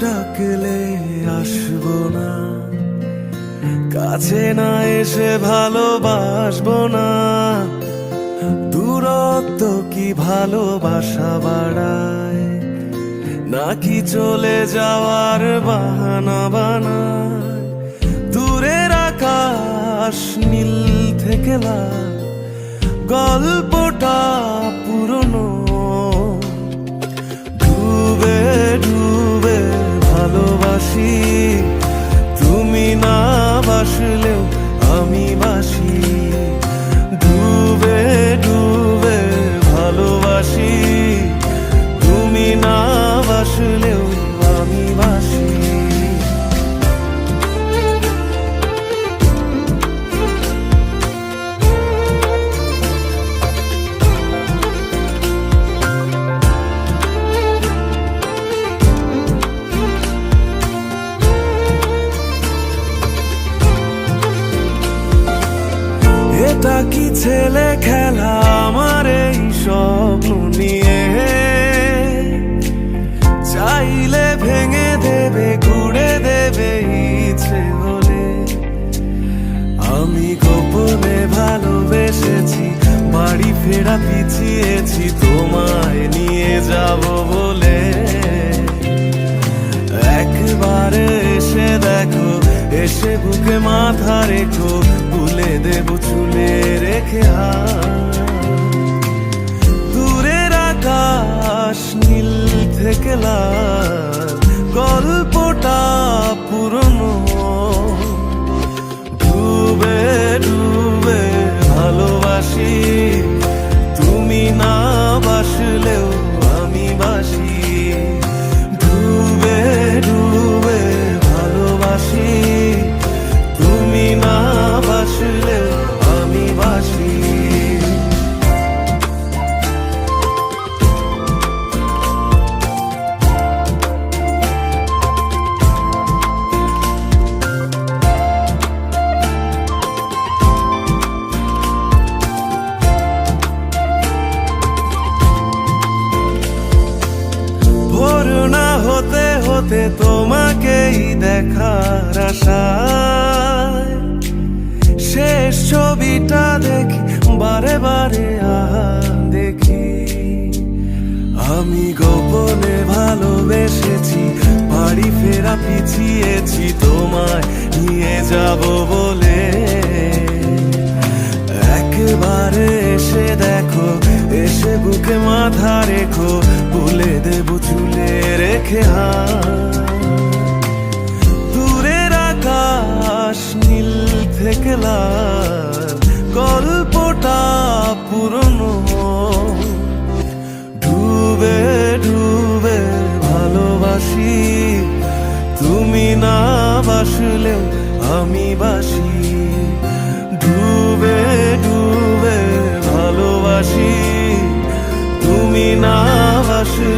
ডাকলে আসবো না, কাছে না এসে ভালোবাসবো না। দূরত্ব কি ভালোবাসা বাড়ায়, নাকি চলে যাওয়ার বাহানা বানায়? দূরের আকাশ নীল থেকে লাল, গল্পটা পুরনো। ডুবে ডুবে ভালোবাসি, তুমি না বাসলেও আমি বাসি। ডুবে ডুবে ভালোবাসি, তুমি না বাসলেও আমি বাসি। এটা কি ছেলে খেলা আমার এই স্বপ্ন নিয়ে? চাইলে ভেঙে দেবে, ঘুরে দেবে ইচ্ছে হলে। আমি গোপনে ভালোবেসেছি, বাড়ি ফেরা পিছিয়েছি তোমায় নিয়ে যাব বলে। একবার এসে দেখো, এসে বুকে মাথা রেখো, তুলে দেব চুলে রেখে হাত। দূরের আকাশ নীল থেকে লাল, গল্পটা পুরনো। ডুবে ডুবে ভালোবাসি, তুমি না বাসলেও আমি বাসি। ডুবে ডুবে ভালোবাসি, তুমি না বাসলেও আমি বাসি। ভোর না হতে হতে তোমাকেই দেখার আশায়, শেষ ছবিটা দেখি বারে বারে দেখি। আমি গোপনে ভালোবেসেছি, বাড়ি ফেরা পিছিয়েছি তোমায় নিয়ে যাব বলে। একবারে এসে দেখো, এসে বুকে মাথা রেখো, তুলে দেব চুলে রেখে হাত। দূরের আকাশ নীল থেকে লাল, গল্পটা পুরনো। ডুবে ডুবে ভালোবাসি, তুমি না বাসলেও আমি বাসি। ডুবে ডুবে ভালোবাসি, তুমি না বাসলেও